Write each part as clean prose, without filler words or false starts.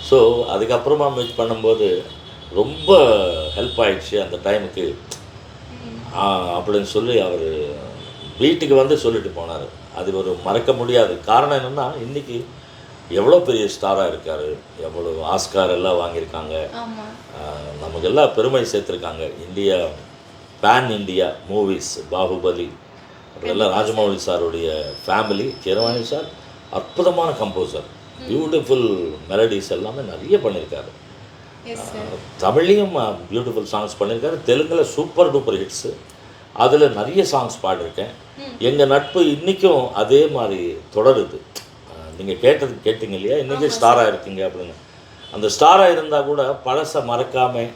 So அதுக்கப்புறமா meet பண்ணும்போது ரொம்ப ஹெல்ப் ஆயிடுச்சு அந்த டைமுக்கு அப்படின்னு சொல்லி அவர் வீட்டுக்கு வந்து சொல்லிட்டு போனார். அது ஒரு மறக்க முடியாது. காரணம் என்னென்னா, இன்றைக்கி எவ்வளோ பெரிய ஸ்டாராக இருக்கார், எவ்வளோ ஆஸ்கார் எல்லாம் வாங்கியிருக்காங்க, நமக்கெல்லாம் பெருமை சேர்த்துருக்காங்க. India pan India movies, Baahubali அதெல்லாம் ராஜமௌழி சாருடைய ஃபேமிலி. கீரவாணி சார் அற்புதமான கம்போசர், பியூட்டிஃபுல் மெலடிஸ் எல்லாமே நிறைய பண்ணியிருக்காரு. தமிழ்லேயும் பியூட்டிஃபுல் சாங்ஸ் பண்ணியிருக்காரு, தெலுங்கில் சூப்பர் டூப்பர் ஹிட்ஸு, அதில் நிறைய சாங்ஸ் பாடிருக்கேன். எங்கள் நட்பு இன்றைக்கும் அதே மாதிரி தொடருது. நீங்கள் கேட்டீங்க இல்லையா, இன்றைக்கி ஸ்டாராக இருக்கீங்க அப்படின்னு. அந்த ஸ்டாராக இருந்தால் கூட பழசை மறக்காமல்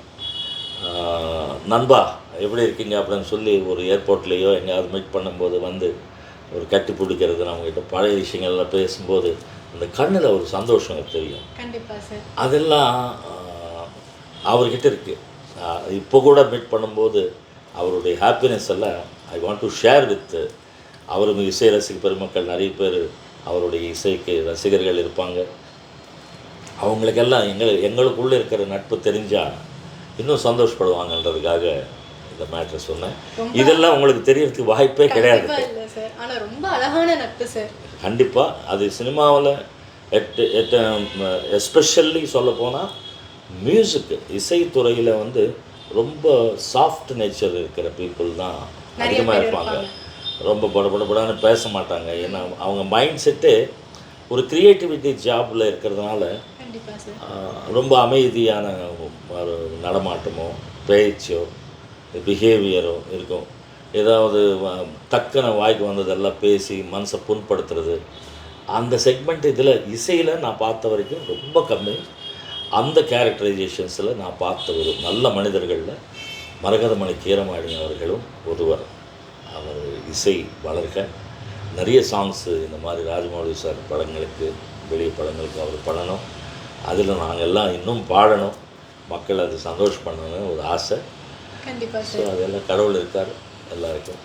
நண்பா எப்படி இருக்கீங்க அப்படின்னு சொல்லி ஒரு ஏர்போர்ட்லேயோ எங்கேயாவது மீட் பண்ணும்போது வந்து ஒரு கட்டி பிடிக்கிறது, நம்மக்கிட்ட பழைய விஷயங்கள்லாம் பேசும்போது அந்த கண்ணில் ஒரு சந்தோஷம் தெரியும். கண்டிப்பாக சார். அதெல்லாம் அவர்கிட்ட இருக்குது. இப்போ கூட மீட் பண்ணும்போது அவருடைய ஹாப்பினஸ் எல்லாம் I want to share with அவரும். இசை ரசிக பெருமக்கள் நிறைய பேர் அவருடைய இசைக்கு ரசிகர்கள் இருப்பாங்க. அவங்களுக்கெல்லாம் எங்களுக்குள்ளே இருக்கிற நட்பு தெரிஞ்சால் இன்னும் சந்தோஷப்படுவாங்கன்றதுக்காக இந்த மேட்ரை சொன்னேன். இதெல்லாம் உங்களுக்கு தெரியறதுக்கு வாய்ப்பே கிடையாது. ஆனால் ரொம்ப அழகான நட்பு சார். கண்டிப்பாக அது சினிமாவில் எஸ்பெஷல்லி சொல்ல போனால் மியூசிக்கு இசைத்துறையில் வந்து ரொம்ப சாஃப்ட் நேச்சர் இருக்கிற பீப்புள் தான் அதிகமாக இருப்பாங்க. ரொம்ப படபடன்னு பேச மாட்டாங்க. ஏன்னா அவங்க மைண்ட் செட்டு ஒரு க்ரியேட்டிவிட்டி ஜாபில் இருக்கிறதுனால ரொம்ப அமைதியான ஒரு நடமாட்டமோ பேச்சோ பிஹேவியரோ இருக்கும். ஏதாவது டக்குன்னு வாய்க்கு வந்ததெல்லாம் பேசி மனசை புண்படுத்துறது, அந்த செக்மெண்ட் இதில் இசையில் நான் பார்த்த வரைக்கும் ரொம்ப கம்மி. அந்த கேரக்டரைசேஷன்ஸில் நான் பார்த்த ஒரு நல்ல மனிதர்களில் மரகதமணி கீரவாணி அவர்களும் ஒருவர். அவர் இசை வளர்க்க நிறைய சாங்ஸு இந்த மாதிரி ராஜமௌழி சார் படங்களுக்கு, வெளிய படங்களுக்கு அவர் பண்ணணும். அதில் நாங்கள் எல்லாம் இன்னும் பாடணும், மக்கள் அது சந்தோஷம் பண்ணணும்னு ஒரு ஆசை. கண்டிப்பாக. ஸோ அதெல்லாம் கடவுள் இருக்கார் எல்லாருக்கும்.